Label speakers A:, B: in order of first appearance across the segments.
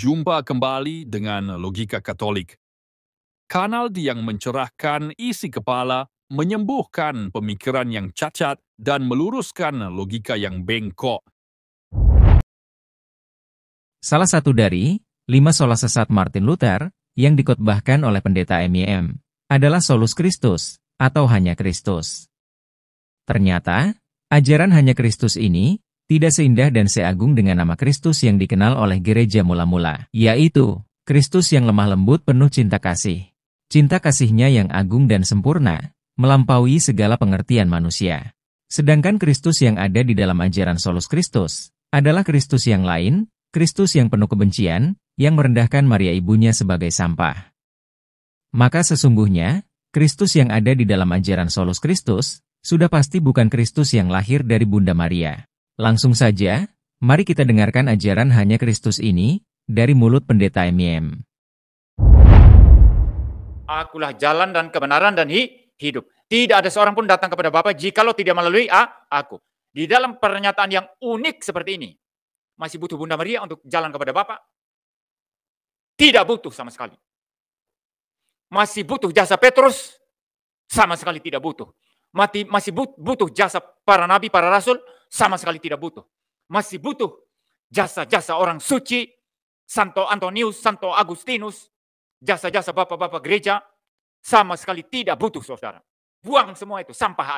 A: Jumpa kembali dengan Logika Katolik. Kanal yang mencerahkan isi kepala, menyembuhkan pemikiran yang cacat, dan meluruskan logika yang bengkok.
B: Salah satu dari 5 sola sesat Martin Luther yang dikotbahkan oleh pendeta MYM adalah Solus Christus atau hanya Kristus. Ternyata, ajaran hanya Kristus ini tidak seindah dan seagung dengan nama Kristus yang dikenal oleh gereja mula-mula, yaitu Kristus yang lemah lembut penuh cinta kasih. Cinta kasihnya yang agung dan sempurna, melampaui segala pengertian manusia. Sedangkan Kristus yang ada di dalam ajaran Solus Christus adalah Kristus yang lain, Kristus yang penuh kebencian, yang merendahkan Maria ibunya sebagai sampah. Maka sesungguhnya, Kristus yang ada di dalam ajaran Solus Christus sudah pasti bukan Kristus yang lahir dari Bunda Maria. Langsung saja, mari kita dengarkan ajaran hanya Kristus ini dari mulut pendeta MYM.
C: Akulah jalan dan kebenaran dan hidup. Tidak ada seorang pun datang kepada Bapa jikalau tidak melalui aku. Di dalam pernyataan yang unik seperti ini, masih butuh Bunda Maria untuk jalan kepada Bapa? Tidak butuh sama sekali. Masih butuh jasa Petrus? Sama sekali tidak butuh. Masih butuh jasa para nabi, para rasul? Sama sekali tidak butuh. Masih butuh jasa-jasa orang suci, Santo Antonius, Santo Agustinus, jasa-jasa bapak-bapak gereja? Sama sekali tidak butuh, saudara. Buang semua itu, sampah.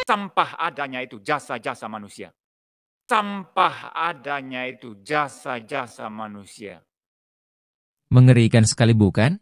C: Sampah adanya itu jasa-jasa manusia. Sampah adanya itu jasa-jasa manusia.
B: Mengerikan sekali bukan?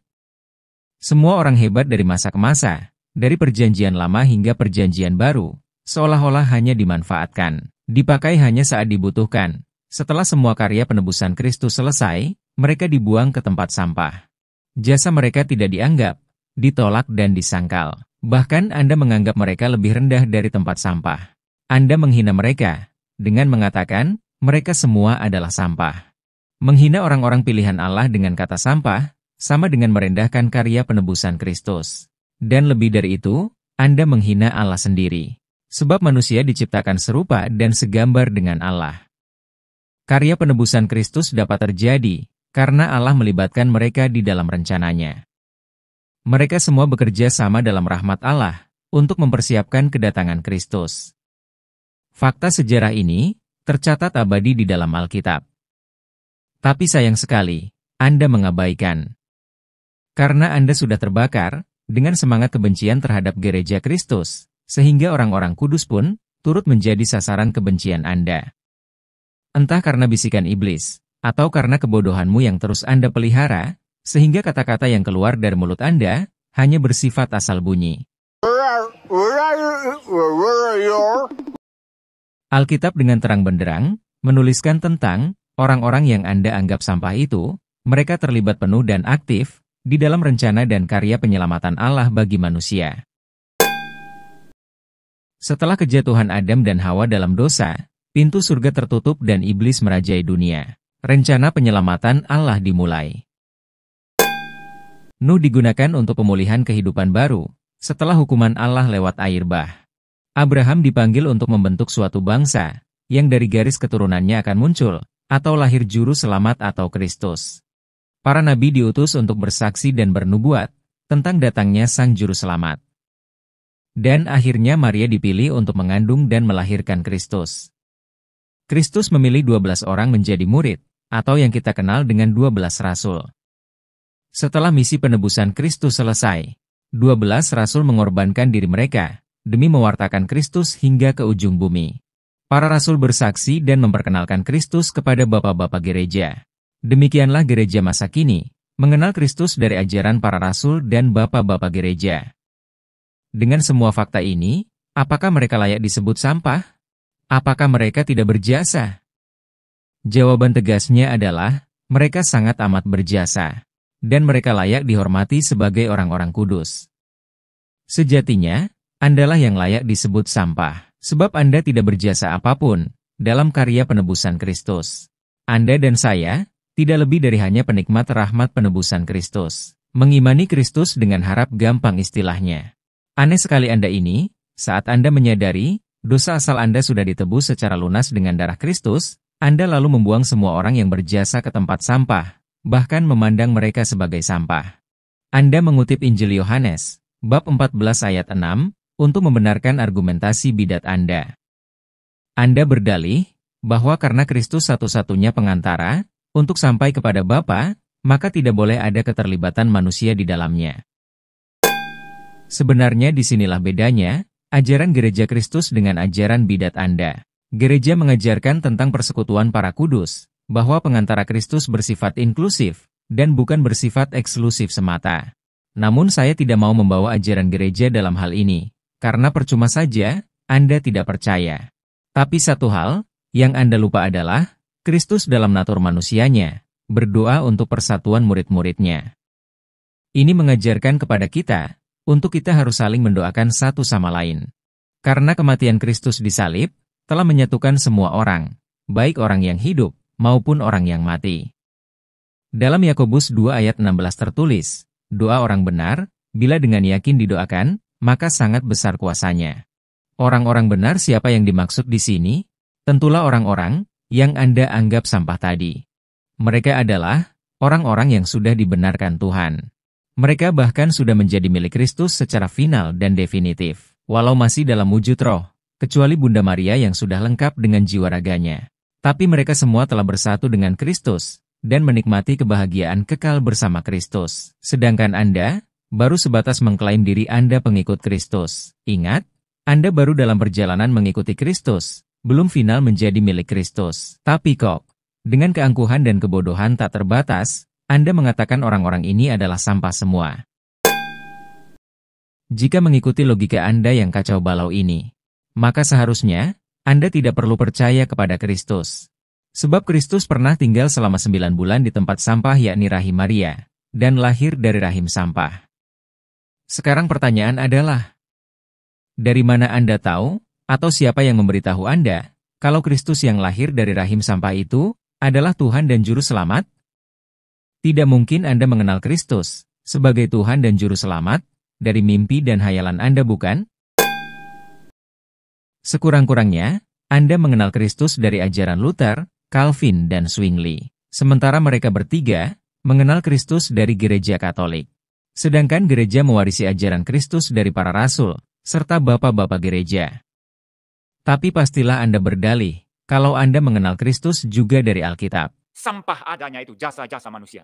B: Semua orang hebat dari masa ke masa, dari perjanjian lama hingga perjanjian baru, seolah-olah hanya dimanfaatkan, dipakai hanya saat dibutuhkan. Setelah semua karya penebusan Kristus selesai, mereka dibuang ke tempat sampah. Jasa mereka tidak dianggap, ditolak dan disangkal. Bahkan Anda menganggap mereka lebih rendah dari tempat sampah. Anda menghina mereka dengan mengatakan, mereka semua adalah sampah. Menghina orang-orang pilihan Allah dengan kata sampah, sama dengan merendahkan karya penebusan Kristus. Dan lebih dari itu, Anda menghina Allah sendiri. Sebab manusia diciptakan serupa dan segambar dengan Allah. Karya penebusan Kristus dapat terjadi, karena Allah melibatkan mereka di dalam rencananya. Mereka semua bekerja sama dalam rahmat Allah, untuk mempersiapkan kedatangan Kristus. Fakta sejarah ini tercatat abadi di dalam Alkitab. Tapi sayang sekali, Anda mengabaikan. Karena Anda sudah terbakar dengan semangat kebencian terhadap gereja Kristus, sehingga orang-orang kudus pun turut menjadi sasaran kebencian Anda. Entah karena bisikan iblis, atau karena kebodohanmu yang terus Anda pelihara, sehingga kata-kata yang keluar dari mulut Anda hanya bersifat asal bunyi. Alkitab dengan terang benderang menuliskan tentang orang-orang yang Anda anggap sampah itu, mereka terlibat penuh dan aktif di dalam rencana dan karya penyelamatan Allah bagi manusia. Setelah kejatuhan Adam dan Hawa dalam dosa, pintu surga tertutup dan iblis merajai dunia. Rencana penyelamatan Allah dimulai. Nuh digunakan untuk pemulihan kehidupan baru, setelah hukuman Allah lewat air bah. Abraham dipanggil untuk membentuk suatu bangsa, yang dari garis keturunannya akan muncul, atau lahir juru selamat atau Kristus. Para nabi diutus untuk bersaksi dan bernubuat, tentang datangnya sang juru selamat. Dan akhirnya Maria dipilih untuk mengandung dan melahirkan Kristus. Kristus memilih 12 orang menjadi murid, atau yang kita kenal dengan 12 rasul. Setelah misi penebusan Kristus selesai, 12 rasul mengorbankan diri mereka, demi mewartakan Kristus hingga ke ujung bumi. Para rasul bersaksi dan memperkenalkan Kristus kepada bapak-bapak gereja. Demikianlah gereja masa kini, mengenal Kristus dari ajaran para rasul dan bapak-bapak gereja. Dengan semua fakta ini, apakah mereka layak disebut sampah? Apakah mereka tidak berjasa? Jawaban tegasnya adalah, mereka sangat amat berjasa, dan mereka layak dihormati sebagai orang-orang kudus. Sejatinya, Andalah yang layak disebut sampah, sebab Anda tidak berjasa apapun dalam karya penebusan Kristus. Anda dan saya tidak lebih dari hanya penikmat rahmat penebusan Kristus, mengimani Kristus dengan harap gampang istilahnya. Aneh sekali Anda ini, saat Anda menyadari dosa asal Anda sudah ditebus secara lunas dengan darah Kristus, Anda lalu membuang semua orang yang berjasa ke tempat sampah, bahkan memandang mereka sebagai sampah. Anda mengutip Injil Yohanes, bab 14 ayat 6, untuk membenarkan argumentasi bidat Anda. Anda berdalih bahwa karena Kristus satu-satunya pengantara untuk sampai kepada Bapa, maka tidak boleh ada keterlibatan manusia di dalamnya. Sebenarnya disinilah bedanya ajaran gereja Kristus dengan ajaran bidat Anda. Gereja mengajarkan tentang persekutuan para kudus, bahwa pengantara Kristus bersifat inklusif, dan bukan bersifat eksklusif semata. Namun saya tidak mau membawa ajaran gereja dalam hal ini, karena percuma saja Anda tidak percaya. Tapi satu hal yang Anda lupa adalah, Kristus dalam natur manusianya, berdoa untuk persatuan murid-muridnya. Ini mengajarkan kepada kita, untuk kita harus saling mendoakan satu sama lain. Karena kematian Kristus di salib, telah menyatukan semua orang, baik orang yang hidup, maupun orang yang mati. Dalam Yakobus 2 ayat 16 tertulis, doa orang benar, bila dengan yakin didoakan, maka sangat besar kuasanya. Orang-orang benar siapa yang dimaksud di sini? Tentulah orang-orang yang Anda anggap sampah tadi. Mereka adalah orang-orang yang sudah dibenarkan Tuhan. Mereka bahkan sudah menjadi milik Kristus secara final dan definitif, walau masih dalam wujud roh, kecuali Bunda Maria yang sudah lengkap dengan jiwa raganya. Tapi mereka semua telah bersatu dengan Kristus, dan menikmati kebahagiaan kekal bersama Kristus. Sedangkan Anda, baru sebatas mengklaim diri Anda pengikut Kristus. Ingat, Anda baru dalam perjalanan mengikuti Kristus, belum final menjadi milik Kristus. Tapi kok, dengan keangkuhan dan kebodohan tak terbatas, Anda mengatakan orang-orang ini adalah sampah semua. Jika mengikuti logika Anda yang kacau balau ini, maka seharusnya, Anda tidak perlu percaya kepada Kristus. Sebab Kristus pernah tinggal selama 9 bulan di tempat sampah yakni rahim Maria, dan lahir dari rahim sampah. Sekarang pertanyaan adalah, dari mana Anda tahu, atau siapa yang memberitahu Anda, kalau Kristus yang lahir dari rahim sampah itu, adalah Tuhan dan Juru Selamat? Tidak mungkin Anda mengenal Kristus, sebagai Tuhan dan Juru Selamat, dari mimpi dan hayalan Anda bukan? Sekurang-kurangnya, Anda mengenal Kristus dari ajaran Luther, Calvin, dan Zwingli. Sementara mereka bertiga, mengenal Kristus dari gereja Katolik. Sedangkan gereja mewarisi ajaran Kristus dari para rasul, serta bapak-bapak gereja. Tapi pastilah Anda berdalih, kalau Anda mengenal Kristus juga dari Alkitab.
C: Sampah adanya itu jasa-jasa manusia.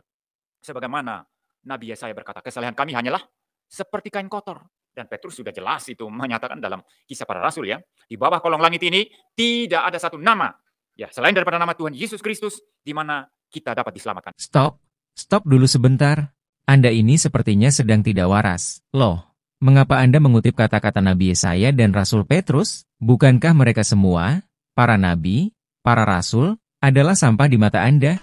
C: Sebagaimana Nabi Yesaya berkata, kesalahan kami hanyalah seperti kain kotor. Dan Petrus sudah jelas itu menyatakan dalam Kisah Para Rasul ya. Di bawah kolong langit ini tidak ada satu nama ya selain daripada nama Tuhan Yesus Kristus di mana kita dapat diselamatkan.
B: Stop dulu sebentar. Anda ini sepertinya sedang tidak waras. Loh, mengapa Anda mengutip kata-kata Nabi Yesaya dan Rasul Petrus? Bukankah mereka semua, para nabi, para rasul, adalah sampah di mata Anda?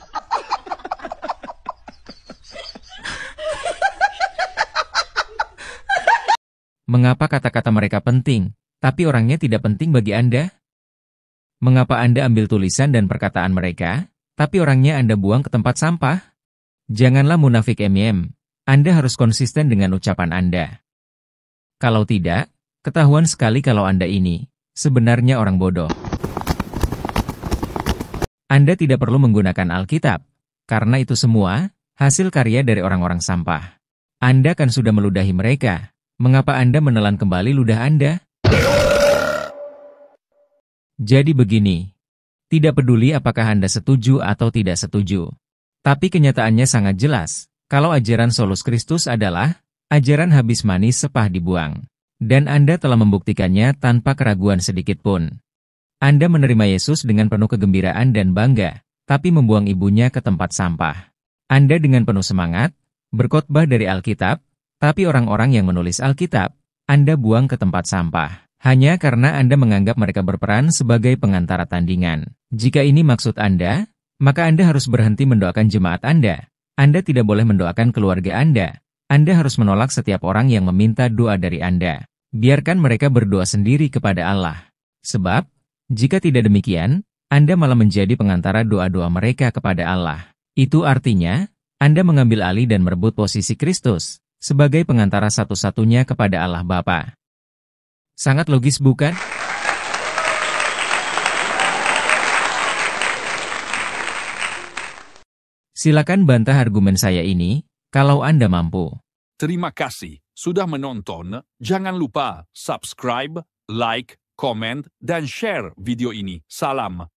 B: Mengapa kata-kata mereka penting, tapi orangnya tidak penting bagi Anda? Mengapa Anda ambil tulisan dan perkataan mereka, tapi orangnya Anda buang ke tempat sampah? Janganlah munafik Anda harus konsisten dengan ucapan Anda. Kalau tidak, ketahuan sekali kalau Anda ini sebenarnya orang bodoh. Anda tidak perlu menggunakan Alkitab, karena itu semua hasil karya dari orang-orang sampah. Anda kan sudah meludahi mereka. Mengapa Anda menelan kembali ludah Anda? Jadi begini, tidak peduli apakah Anda setuju atau tidak setuju. Tapi kenyataannya sangat jelas, kalau ajaran Solus Kristus adalah ajaran habis manis sepah dibuang. Dan Anda telah membuktikannya tanpa keraguan sedikit pun. Anda menerima Yesus dengan penuh kegembiraan dan bangga, tapi membuang ibunya ke tempat sampah. Anda dengan penuh semangat, berkhotbah dari Alkitab, tapi orang-orang yang menulis Alkitab, Anda buang ke tempat sampah. Hanya karena Anda menganggap mereka berperan sebagai pengantara tandingan. Jika ini maksud Anda, maka Anda harus berhenti mendoakan jemaat Anda. Anda tidak boleh mendoakan keluarga Anda. Anda harus menolak setiap orang yang meminta doa dari Anda. Biarkan mereka berdoa sendiri kepada Allah. Sebab, jika tidak demikian, Anda malah menjadi pengantara doa-doa mereka kepada Allah. Itu artinya, Anda mengambil alih dan merebut posisi Kristus sebagai pengantara satu-satunya kepada Allah Bapa. Sangat logis bukan? Silakan bantah argumen saya ini, kalau Anda mampu.
A: Terima kasih sudah menonton. Jangan lupa subscribe, like, komen, dan share video ini. Salam.